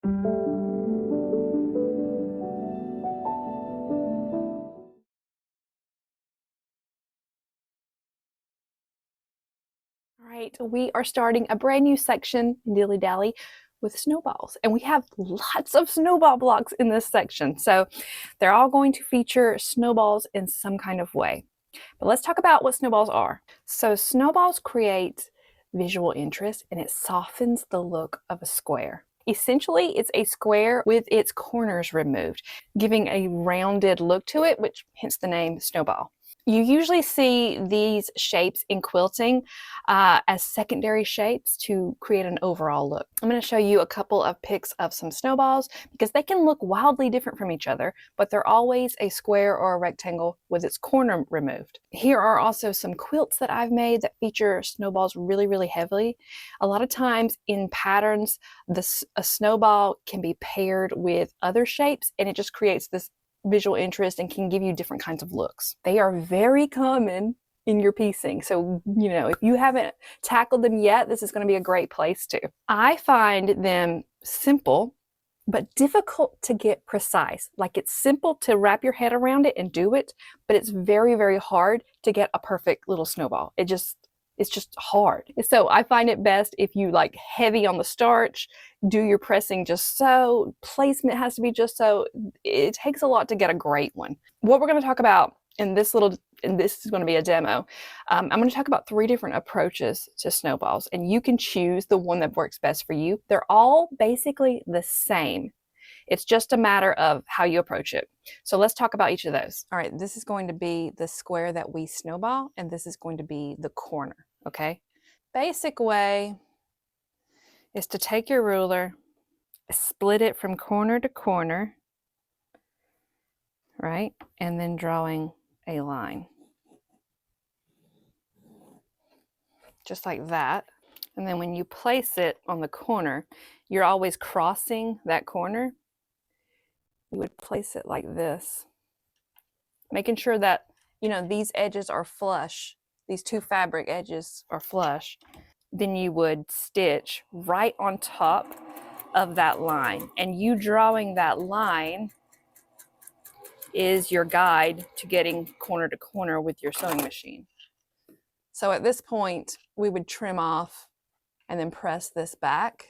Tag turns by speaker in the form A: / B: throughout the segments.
A: All right, we are starting a brand new section in Dilly Dally with snowballs, and we have lots of snowball blocks in this section. So they're all going to feature snowballs in some kind of way. But let's talk about what snowballs are. So snowballs create visual interest and it softens the look of a square. Essentially, it's a square with its corners removed, giving a rounded look to it, which hence the name snowball. You usually see these shapes in quilting as secondary shapes to create an overall look. I'm going to show you a couple of pics of some snowballs because they can look wildly different from each other, but they're always a square or a rectangle with its corner removed. Here are also some quilts that I've made that feature snowballs really, really heavily. A lot of times in patterns, a snowball can be paired with other shapes and it just creates this visual interest and can give you different kinds of looks. They are very common in your piecing. So, if you haven't tackled them yet, this is going to be a great place to. I find them simple, but difficult to get precise. Like it's simple to wrap your head around it and do it, but it's very, very hard to get a perfect little snowball. It's just hard. So I find it best if you like heavy on the starch, do your pressing just so, placement has to be just so. It takes a lot to get a great one. What we're going to talk about in this is going to be a demo. I'm going to talk about 3 different approaches to snowballs, and you can choose the one that works best for you. They're all basically the same. It's just a matter of how you approach it. So let's talk about each of those. All right, this is going to be the square that we snowball, and this is going to be the corner, okay? Basic way is to take your ruler, split it from corner to corner, right? And then drawing a line. Just like that. And then when you place it on the corner, you're always crossing that corner. You would place it like this, making sure that, these edges are flush. These 2 fabric edges are flush. Then you would stitch right on top of that line. And you drawing that line is your guide to getting corner to corner with your sewing machine. So at this point, we would trim off and then press this back.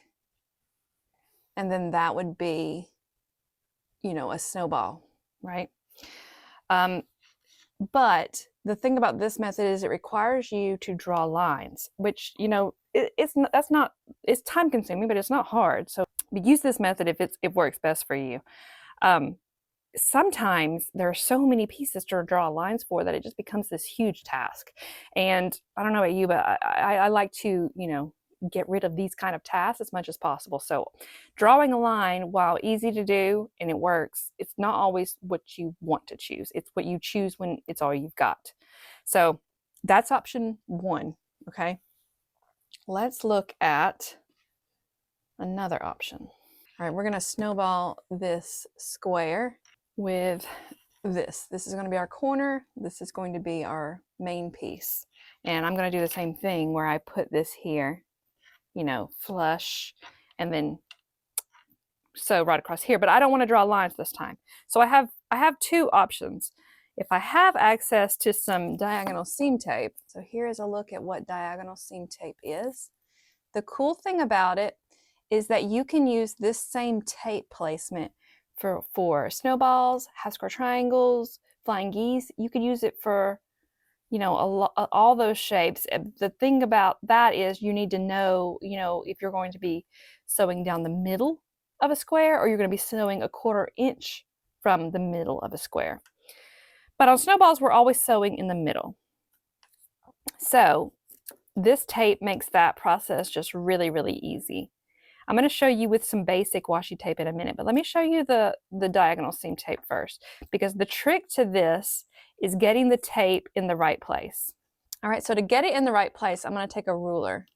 A: And then that would be, a snowball, right? But the thing about this method is it requires you to draw lines, which, it's time consuming, but it's not hard. So use this method if it works best for you. Sometimes there are so many pieces to draw lines for that it just becomes this huge task. And I don't know about you, but I like to, get rid of these kind of tasks as much as possible. So drawing a line, while easy to do and it works, it's not always what you want to choose. It's what you choose when it's all you've got. So that's option 1, okay? Let's look at another option. All right, we're gonna snowball this square with this. This is going to be our corner. This is going to be our main piece. And I'm going to do the same thing where I put this here, flush, and then sew right across here. But I don't want to draw lines this time. So I have 2 options. If I have access to some diagonal seam tape, so here is a look at what diagonal seam tape is. The cool thing about it is that you can use this same tape placement for snowballs, half square triangles, flying geese. You could use it for, all those shapes. The thing about that is you need to know, if you're going to be sewing down the middle of a square or you're going to be sewing a 1/4 inch from the middle of a square. But on snowballs, we're always sewing in the middle. So this tape makes that process just really, really easy. I'm going to show you with some basic washi tape in a minute, but let me show you the diagonal seam tape first, because the trick to this is getting the tape in the right place. All right, so to get it in the right place, I'm going to take a ruler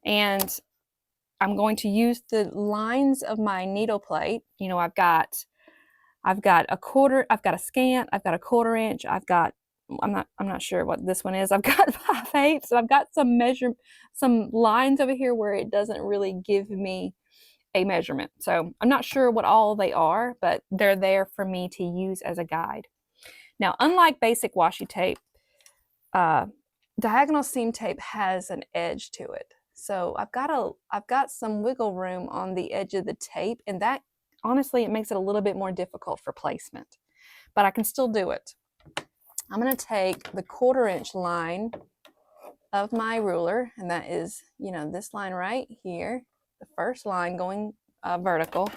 A: and I'm going to use the lines of my needle plate. I've got a 1/4, I've got a scant, I've got a 1/4 inch, I'm not sure what this one is. I've got 5/8, so I've got some lines over here where it doesn't really give me a measurement. So I'm not sure what all they are, but they're there for me to use as a guide. Now, unlike basic washi tape, diagonal seam tape has an edge to it. So I've got some wiggle room on the edge of the tape, and that honestly, it makes it a little bit more difficult for placement, but I can still do it. I'm going to take the 1/4 inch line of my ruler, and that is, this line right here, the first line going vertical.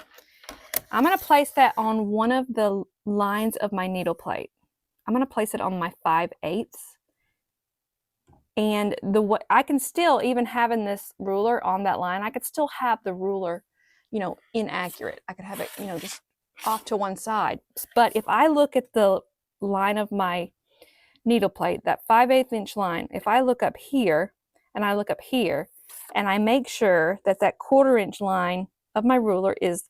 A: I'm going to place that on one of the lines of my needle plate. I'm going to place it on my 5/8. And I can still, even having this ruler on that line, I could still have the ruler, inaccurate. I could have it, just off to one side. But if I look at the line of my needle plate, that 5/8 inch line, if I look up here and I look up here and I make sure that that 1/4 inch line of my ruler is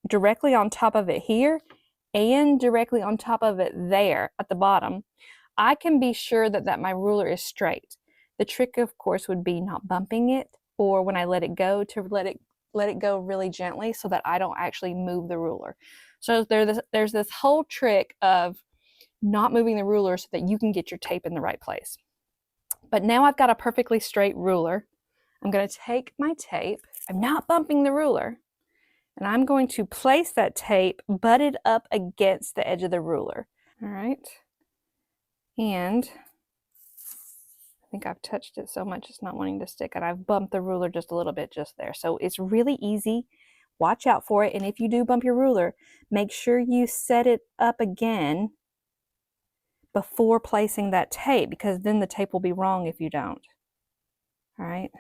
A: directly on top of it here and directly on top of it there at the bottom, I can be sure that my ruler is straight. The trick, of course, would be not bumping it, or when I let it go, to let it go really gently so that I don't actually move the ruler. So there's this whole trick of not moving the ruler so that you can get your tape in the right place. But now I've got a perfectly straight ruler. I'm going to take my tape. I'm not bumping the ruler. And I'm going to place that tape butted up against the edge of the ruler. All right. And I think I've touched it so much it's not wanting to stick, and I've bumped the ruler just a little bit just there. So it's really easy. Watch out for it. And if you do bump your ruler, make sure you set it up again before placing that tape, because then the tape will be wrong if you don't. All right.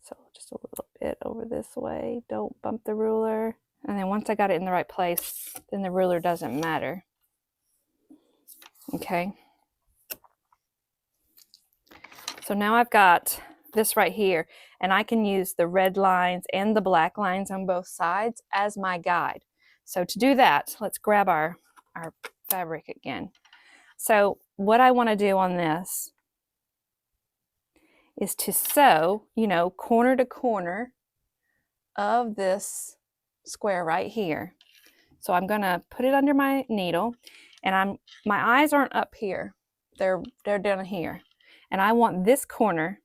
A: So just a little bit over this way. Don't bump the ruler. And then once I got it in the right place, then the ruler doesn't matter. Okay. So now I've got this right here, and I can use the red lines and the black lines on both sides as my guide. So to do that, let's grab our fabric again. So what I want to do on this is to sew, corner to corner of this square right here. So I'm going to put it under my needle, and my eyes aren't up here. They're down here. And I want this corner,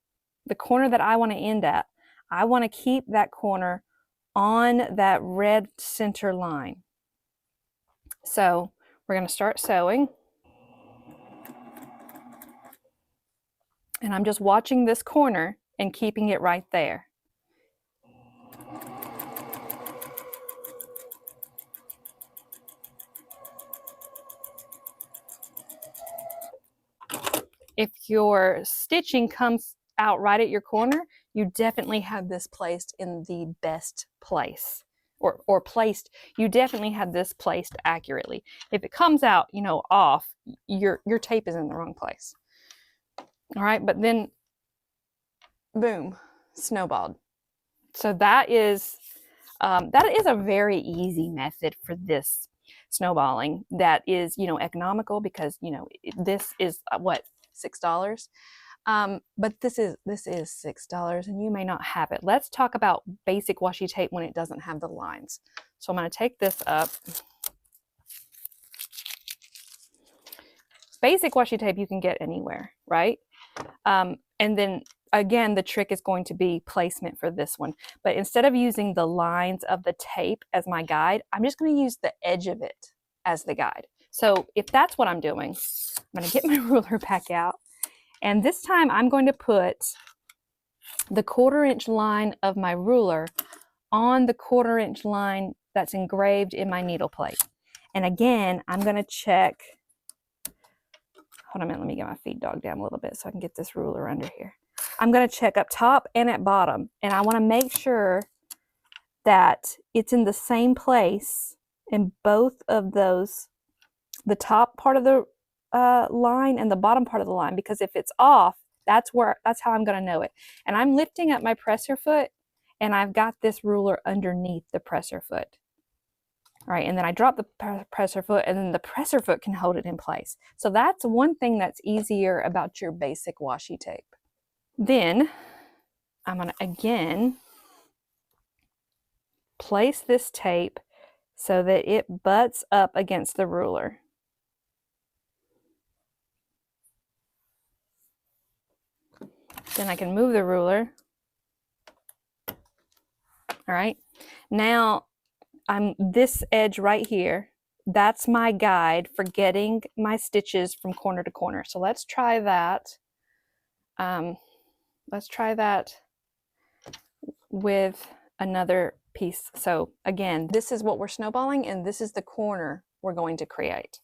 A: the corner that I want to end at, I want to keep that corner on that red center line. So we're going to start sewing. And I'm just watching this corner and keeping it right there. If your stitching comes out right at your corner, you definitely have this placed in the best place, or placed, you definitely have this placed accurately. If it comes out, off, your tape is in the wrong place. All right, but then boom, snowballed. So that is a very easy method for this snowballing that is, economical, because, this is what, $6. But this is $6, and you may not have it. Let's talk about basic washi tape when it doesn't have the lines. So I'm going to take this up. Basic washi tape you can get anywhere, right? And then again, the trick is going to be placement for this one. But instead of using the lines of the tape as my guide, I'm just going to use the edge of it as the guide. So if that's what I'm doing, I'm going to get my ruler back out. And this time I'm going to put the 1/4 inch line of my ruler on the 1/4 inch line that's engraved in my needle plate. And again, I'm going to check. Hold on a minute, let me get my feed dog down a little bit so I can get this ruler under here. I'm going to check up top and at bottom, and I want to make sure that it's in the same place in both of those, the top part of the line and the bottom part of the line, because if it's off, that's how I'm going to know it. And I'm lifting up my presser foot, and I've got this ruler underneath the presser foot. All right, and then I drop the presser foot, and then the presser foot can hold it in place. So that's one thing that's easier about your basic washi tape. Then I'm going to again place this tape so that it butts up against the ruler. Then I can move the ruler. All right, now this edge right here, that's my guide for getting my stitches from corner to corner. So let's try that. Let's try that with another piece. So again, this is what we're snowballing, and this is the corner we're going to create.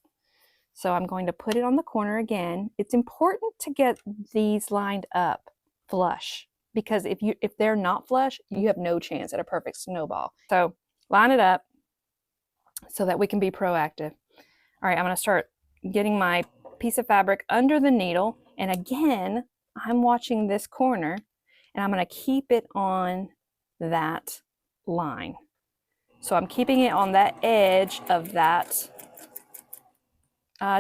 A: So I'm going to put it on the corner again. It's important to get these lined up flush, because if they're not flush, you have no chance at a perfect snowball. So line it up so that we can be proactive. All right, I'm going to start getting my piece of fabric under the needle, and again, I'm watching this corner, and I'm going to keep it on that line. So I'm keeping it on that edge of that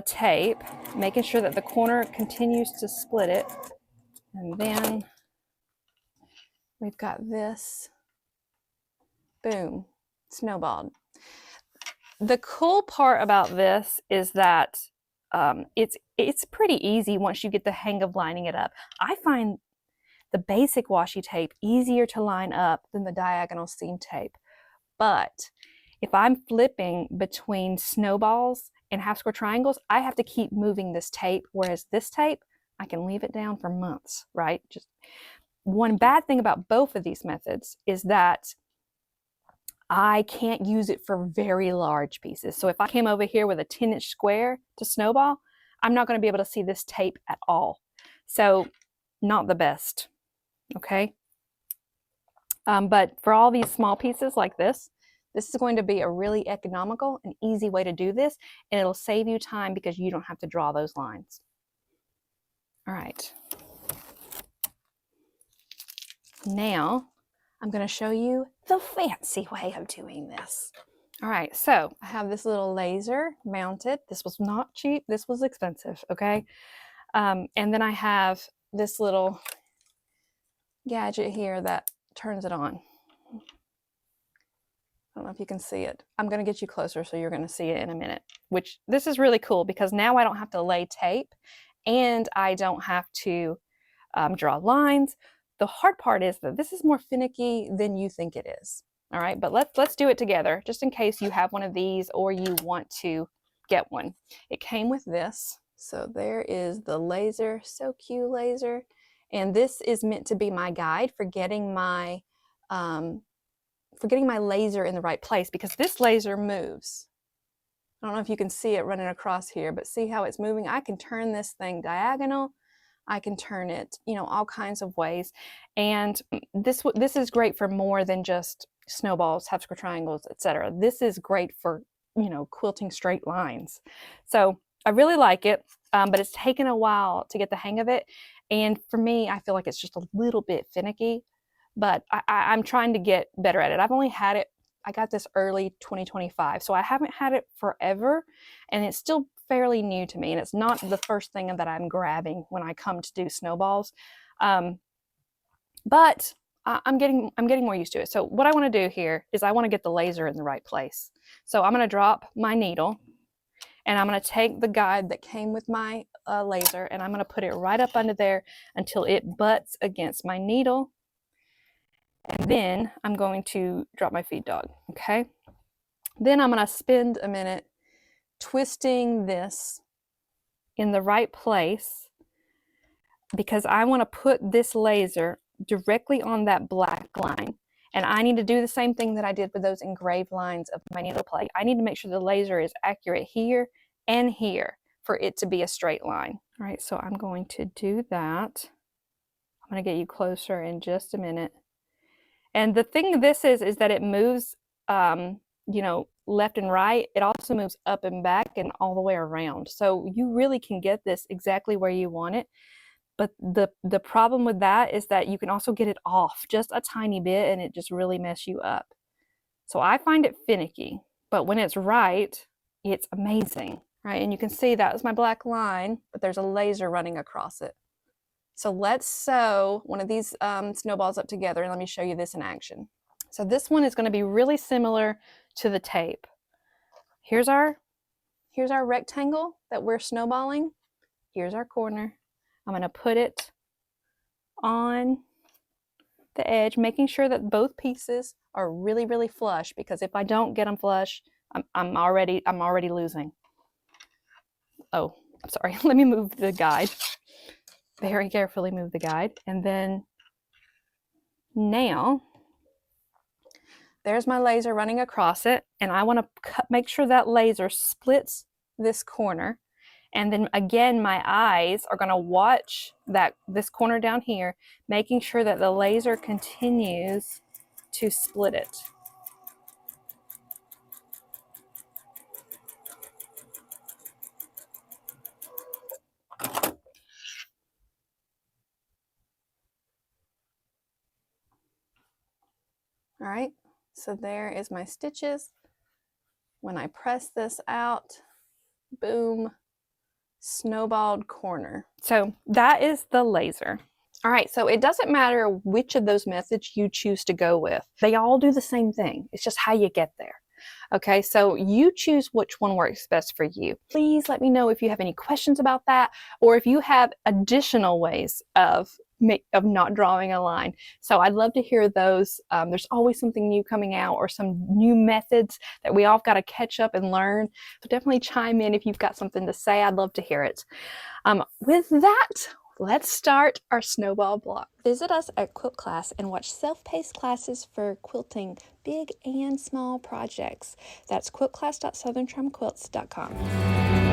A: tape, making sure that the corner continues to split it. And then we've got this, boom, snowballed. The cool part about this is that it's pretty easy once you get the hang of lining it up. I find the basic washi tape easier to line up than the diagonal seam tape. But if I'm flipping between snowballs and half square triangles, I have to keep moving this tape, whereas this tape, I can leave it down for months, right? Just one bad thing about both of these methods is that I can't use it for very large pieces. So if I came over here with a 10-inch square to snowball, I'm not going to be able to see this tape at all. So not the best, okay? But for all these small pieces like this is going to be a really economical and easy way to do this, and it'll save you time because you don't have to draw those lines. All right. Now, I'm going to show you the fancy way of doing this. All right, so I have this little laser mounted. This was not cheap. This was expensive, okay? And then I have this little gadget here that turns it on. I don't know if you can see it. I'm going to get you closer so you're going to see it in a minute, which this is really cool because now I don't have to lay tape and I don't have to draw lines. The hard part is that this is more finicky than you think it is. All right, but let's do it together just in case you have one of these or you want to get one. It came with this. So there is the laser, so cute laser. And this is meant to be my guide for getting my laser in the right place, because this laser moves. I don't know if you can see it running across here, but see how it's moving? I can turn this thing diagonal. I can turn it, you know, all kinds of ways. And this is great for more than just snowballs, half square triangles, etc. This is great for, you know, quilting straight lines. So I really like it, but it's taken a while to get the hang of it. And for me, I feel like it's just a little bit finicky, but I'm trying to get better at it. I've only had it, I got this early 2025, so I haven't had it forever, and it's still fairly new to me, and it's not the first thing that I'm grabbing when I come to do snowballs. But I'm getting more used to it. So what I want to do here is I want to get the laser in the right place. So I'm going to drop my needle, and I'm going to take the guide that came with my laser, and I'm going to put it right up under there until it butts against my needle. And then I'm going to drop my feed dog, okay? Then I'm going to spend a minute twisting this in the right place because I want to put this laser directly on that black line. And I need to do the same thing that I did with those engraved lines of my needle plate. I need to make sure the laser is accurate here and here for it to be a straight line. All right, so I'm going to do that. I'm going to get you closer in just a minute. And the thing this is that it moves, you know, left and right. It also moves up and back and all the way around. So you really can get this exactly where you want it. But the problem with that is that you can also get it off just a tiny bit and it just really mess you up. So I find it finicky, but when it's right, it's amazing, right? And you can see that was my black line, but there's a laser running across it. So let's sew one of these snowballs up together, and let me show you this in action. So this one is going to be really similar to the tape. Here's our rectangle that we're snowballing. Here's our corner. I'm going to put it on the edge, making sure that both pieces are really, really flush, because if I don't get them flush, I'm already losing. Oh, I'm sorry. Let me move the guide. Very carefully move the guide. And then now there's my laser running across it, and I want to make sure that laser splits this corner. And then again, my eyes are going to watch this corner down here, making sure that the laser continues to split it. All right, so there is my stitches. When I press this out, boom, snowballed corner. So that is the laser. All right, so it doesn't matter which of those methods you choose to go with. They all do the same thing. It's just how you get there. Okay, so you choose which one works best for you. Please let me know if you have any questions about that, or if you have additional ways of not drawing a line. So I'd love to hear those. There's always something new coming out, or some new methods that we all got to catch up and learn. So definitely chime in if you've got something to say. I'd love to hear it. With that, let's start our snowball block. Visit us at Quilt Class and watch self-paced classes for quilting big and small projects. That's quiltclass.southerntrimequilts.com.